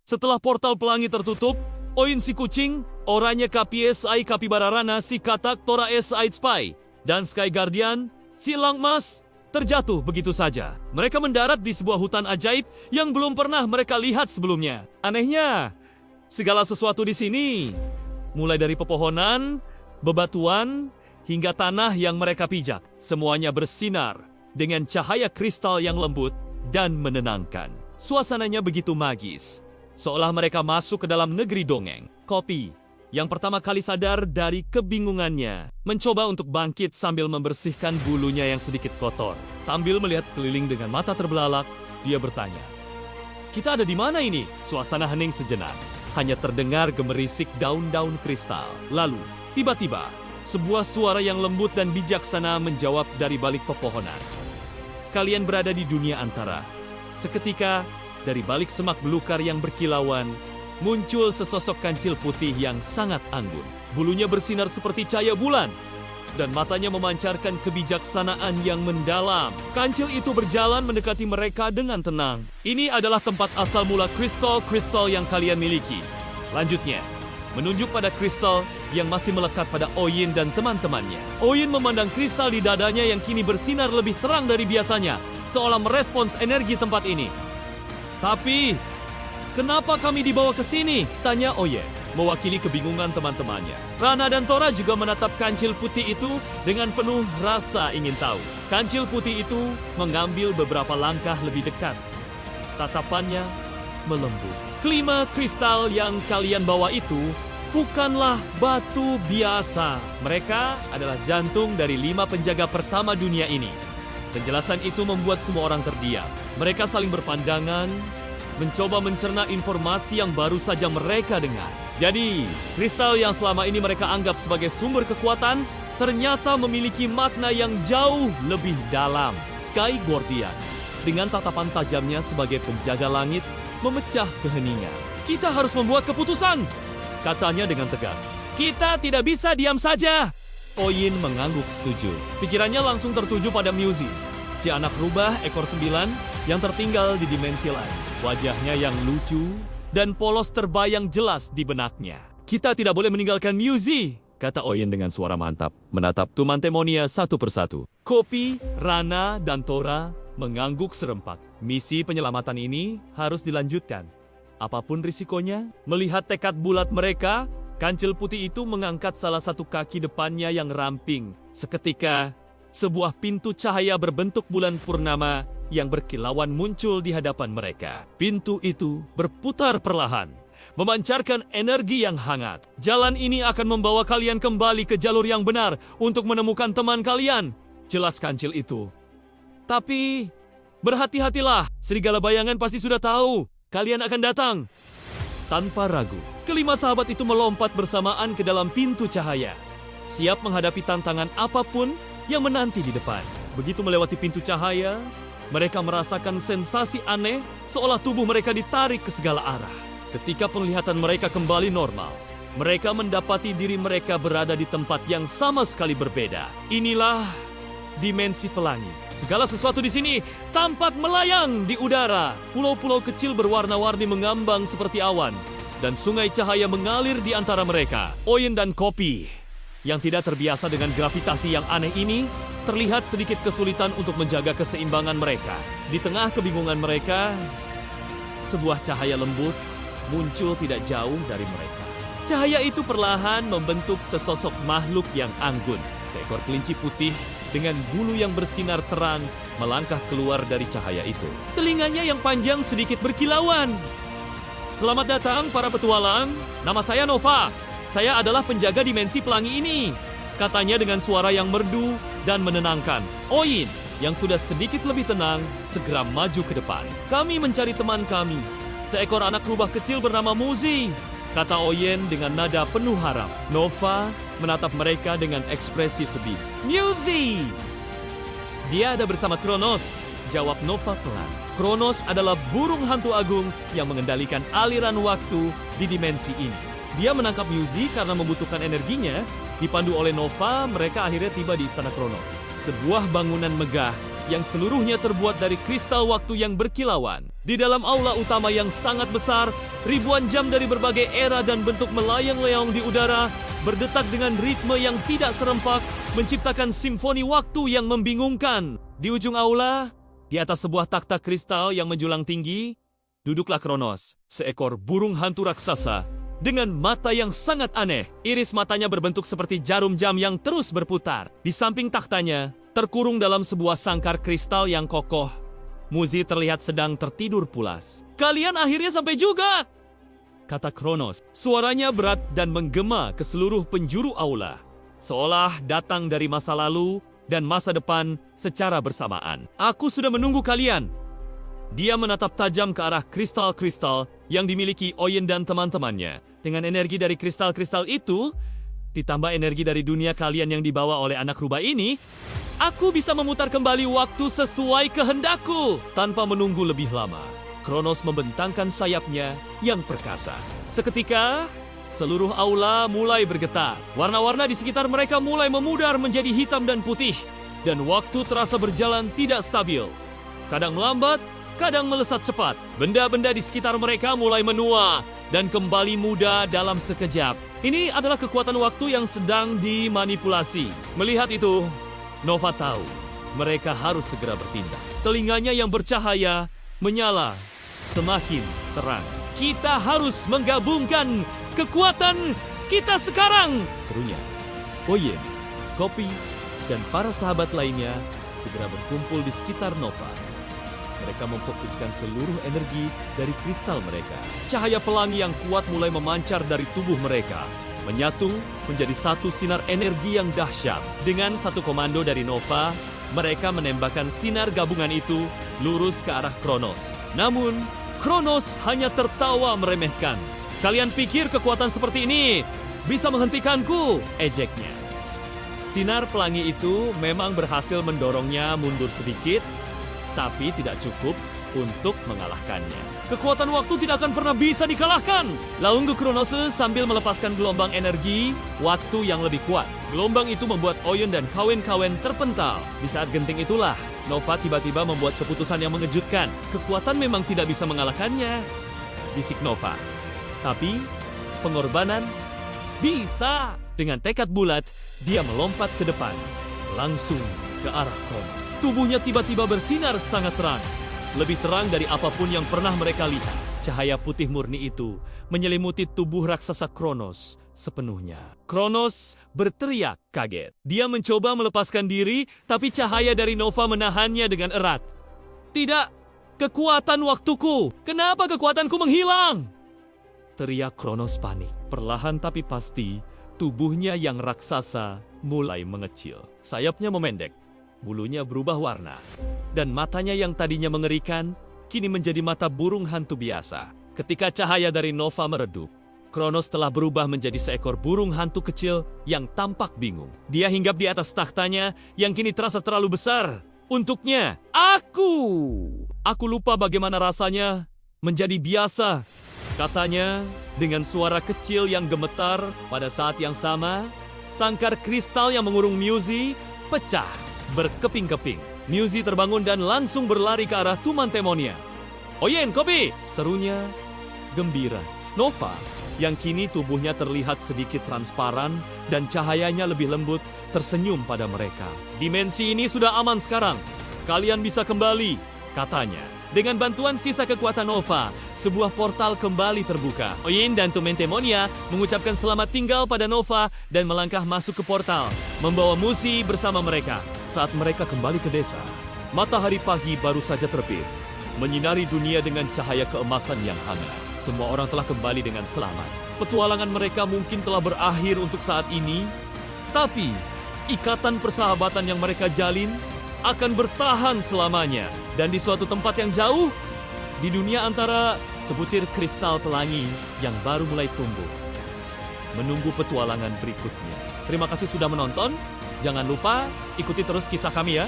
Setelah portal pelangi tertutup, Oin si kucing, oranye KPSI Kapibararana si katak Tora SI Spy, dan Sky Guardian, si Langmas, terjatuh begitu saja. Mereka mendarat di sebuah hutan ajaib yang belum pernah mereka lihat sebelumnya. Anehnya, segala sesuatu di sini, mulai dari pepohonan, bebatuan, hingga tanah yang mereka pijak, semuanya bersinar dengan cahaya kristal yang lembut dan menenangkan. Suasananya begitu magis, seolah mereka masuk ke dalam negeri dongeng. Kopi, yang pertama kali sadar dari kebingungannya, mencoba untuk bangkit sambil membersihkan bulunya yang sedikit kotor. Sambil melihat sekeliling dengan mata terbelalak, dia bertanya, "Kita ada di mana ini?" Suasana hening sejenak, hanya terdengar gemerisik daun-daun kristal. Lalu, tiba-tiba, sebuah suara yang lembut dan bijaksana menjawab dari balik pepohonan. "Kalian berada di dunia antara." Seketika, dari balik semak belukar yang berkilauan, muncul sesosok kancil putih yang sangat anggun. Bulunya bersinar seperti cahaya bulan, dan matanya memancarkan kebijaksanaan yang mendalam. Kancil itu berjalan mendekati mereka dengan tenang. "Ini adalah tempat asal mula kristal-kristal yang kalian miliki." Lanjutnya, menunjuk pada kristal yang masih melekat pada Oyin dan teman-temannya. Oyin memandang kristal di dadanya yang kini bersinar lebih terang dari biasanya, seolah merespons energi tempat ini. "Tapi, kenapa kami dibawa ke sini?" tanya Oyen, mewakili kebingungan teman-temannya. Rana dan Tora juga menatap kancil putih itu dengan penuh rasa ingin tahu. Kancil putih itu mengambil beberapa langkah lebih dekat. Tatapannya melembut. "Kelima kristal yang kalian bawa itu bukanlah batu biasa. Mereka adalah jantung dari 5 penjaga pertama dunia ini." Penjelasan itu membuat semua orang terdiam. Mereka saling berpandangan, mencoba mencerna informasi yang baru saja mereka dengar. Jadi, kristal yang selama ini mereka anggap sebagai sumber kekuatan, ternyata memiliki makna yang jauh lebih dalam. Sky Guardian, dengan tatapan tajamnya sebagai penjaga langit, memecah keheningan. "Kita harus membuat keputusan," katanya dengan tegas. "Kita tidak bisa diam saja." Oyin mengangguk setuju. Pikirannya langsung tertuju pada Muzi, si anak rubah ekor 9 yang tertinggal di dimensi lain. Wajahnya yang lucu dan polos terbayang jelas di benaknya. "Kita tidak boleh meninggalkan Muzi," kata Oyin dengan suara mantap, menatap Tumantemonia satu persatu. Kopi, Rana, dan Tora mengangguk serempak. Misi penyelamatan ini harus dilanjutkan, apapun risikonya. Melihat tekad bulat mereka, kancil putih itu mengangkat salah satu kaki depannya yang ramping. Seketika, sebuah pintu cahaya berbentuk bulan purnama yang berkilauan muncul di hadapan mereka. Pintu itu berputar perlahan, memancarkan energi yang hangat. "Jalan ini akan membawa kalian kembali ke jalur yang benar untuk menemukan teman kalian," jelas kancil itu. "Tapi, berhati-hatilah, serigala bayangan pasti sudah tahu kalian akan datang." Tanpa ragu, kelima sahabat itu melompat bersamaan ke dalam pintu cahaya, siap menghadapi tantangan apapun yang menanti di depan. Begitu melewati pintu cahaya, mereka merasakan sensasi aneh, seolah tubuh mereka ditarik ke segala arah. Ketika penglihatan mereka kembali normal, mereka mendapati diri mereka berada di tempat yang sama sekali berbeda. Inilah dimensi pelangi. Segala sesuatu di sini tampak melayang di udara. Pulau-pulau kecil berwarna-warni mengambang seperti awan, dan sungai cahaya mengalir di antara mereka. Oyin dan Kopi, yang tidak terbiasa dengan gravitasi yang aneh ini, terlihat sedikit kesulitan untuk menjaga keseimbangan mereka. Di tengah kebingungan mereka, sebuah cahaya lembut muncul tidak jauh dari mereka. Cahaya itu perlahan membentuk sesosok makhluk yang anggun. Seekor kelinci putih dengan bulu yang bersinar terang melangkah keluar dari cahaya itu. Telinganya yang panjang sedikit berkilauan. "Selamat datang para petualang, nama saya Nova. Saya adalah penjaga dimensi pelangi ini," katanya dengan suara yang merdu dan menenangkan. Oyin, yang sudah sedikit lebih tenang, segera maju ke depan. "Kami mencari teman kami, seekor anak rubah kecil bernama Muzi," kata Oyen dengan nada penuh harap. Nova menatap mereka dengan ekspresi sedih. "Muzi! Dia ada bersama Kronos," jawab Nova pelan. Kronos adalah burung hantu agung yang mengendalikan aliran waktu di dimensi ini. Dia menangkap Muzi karena membutuhkan energinya. Dipandu oleh Nova, mereka akhirnya tiba di Istana Kronos. Sebuah bangunan megah yang seluruhnya terbuat dari kristal waktu yang berkilauan. Di dalam aula utama yang sangat besar, ribuan jam dari berbagai era dan bentuk melayang-layang di udara, berdetak dengan ritme yang tidak serempak, menciptakan simfoni waktu yang membingungkan. Di ujung aula, di atas sebuah takhta kristal yang menjulang tinggi, duduklah Kronos, seekor burung hantu raksasa dengan mata yang sangat aneh. Iris matanya berbentuk seperti jarum jam yang terus berputar. Di samping takhtanya, terkurung dalam sebuah sangkar kristal yang kokoh, Muzi terlihat sedang tertidur pulas. "Kalian akhirnya sampai juga," kata Kronos. Suaranya berat dan menggema ke seluruh penjuru aula, seolah datang dari masa lalu dan masa depan secara bersamaan. "Aku sudah menunggu kalian." Dia menatap tajam ke arah kristal-kristal yang dimiliki Oyen dan teman-temannya. Dengan energi dari kristal-kristal itu, ditambah energi dari dunia kalian yang dibawa oleh anak rubah ini, aku bisa memutar kembali waktu sesuai kehendakku. Tanpa menunggu lebih lama, Kronos membentangkan sayapnya yang perkasa. Seketika, seluruh aula mulai bergetar. Warna-warna di sekitar mereka mulai memudar menjadi hitam dan putih. Dan waktu terasa berjalan tidak stabil. Kadang melambat, kadang melesat cepat. Benda-benda di sekitar mereka mulai menua dan kembali muda dalam sekejap. Ini adalah kekuatan waktu yang sedang dimanipulasi. Melihat itu, Nova tahu mereka harus segera bertindak. Telinganya yang bercahaya menyala semakin terang. "Kita harus menggabungkan kekuatan kita sekarang!" serunya. Oyen, Kopi, dan para sahabat lainnya segera berkumpul di sekitar Nova. Mereka memfokuskan seluruh energi dari kristal mereka. Cahaya pelangi yang kuat mulai memancar dari tubuh mereka, menyatu menjadi satu sinar energi yang dahsyat. Dengan satu komando dari Nova, mereka menembakkan sinar gabungan itu lurus ke arah Kronos. Namun, Kronos hanya tertawa meremehkan. "Kalian pikir kekuatan seperti ini bisa menghentikanku?" ejeknya. Sinar pelangi itu memang berhasil mendorongnya mundur sedikit, tapi tidak cukup untuk mengalahkannya. "Kekuatan waktu tidak akan pernah bisa dikalahkan!" launggu Kronos sambil melepaskan gelombang energi waktu yang lebih kuat. Gelombang itu membuat Oyen dan kawan-kawan terpental. Di saat genting itulah, Nova tiba-tiba membuat keputusan yang mengejutkan. "Kekuatan memang tidak bisa mengalahkannya," bisik Nova. "Tapi, pengorbanan bisa." Dengan tekad bulat, dia melompat ke depan, langsung ke arah Kronos. Tubuhnya tiba-tiba bersinar sangat terang, lebih terang dari apapun yang pernah mereka lihat. Cahaya putih murni itu menyelimuti tubuh raksasa Kronos sepenuhnya. Kronos berteriak kaget. Dia mencoba melepaskan diri, tapi cahaya dari Nova menahannya dengan erat. "Tidak, kekuatan waktuku! Kenapa kekuatanku menghilang?" teriak Kronos panik. Perlahan tapi pasti, tubuhnya yang raksasa mulai mengecil. Sayapnya memendek, bulunya berubah warna, dan matanya yang tadinya mengerikan, kini menjadi mata burung hantu biasa. Ketika cahaya dari Nova meredup, Kronos telah berubah menjadi seekor burung hantu kecil yang tampak bingung. Dia hinggap di atas takhtanya yang kini terasa terlalu besar untuknya. Aku lupa bagaimana rasanya menjadi biasa," katanya dengan suara kecil yang gemetar. Pada saat yang sama, sangkar kristal yang mengurung Muzi pecah berkeping-keping. Muzi terbangun dan langsung berlari ke arah Tumantemonia. "Oyen, Kopi!" serunya gembira. Nova, yang kini tubuhnya terlihat sedikit transparan dan cahayanya lebih lembut, tersenyum pada mereka. "Dimensi ini sudah aman sekarang. Kalian bisa kembali," katanya. Dengan bantuan sisa kekuatan Nova, sebuah portal kembali terbuka. Oyen dan Tumantemonia mengucapkan selamat tinggal pada Nova dan melangkah masuk ke portal, membawa Muzi bersama mereka. Saat mereka kembali ke desa, matahari pagi baru saja terbit, menyinari dunia dengan cahaya keemasan yang hangat. Semua orang telah kembali dengan selamat. Petualangan mereka mungkin telah berakhir untuk saat ini, tapi ikatan persahabatan yang mereka jalin akan bertahan selamanya. Dan di suatu tempat yang jauh, di dunia antara sebutir kristal pelangi yang baru mulai tumbuh, menunggu petualangan berikutnya. Terima kasih sudah menonton. Jangan lupa ikuti terus kisah kami ya.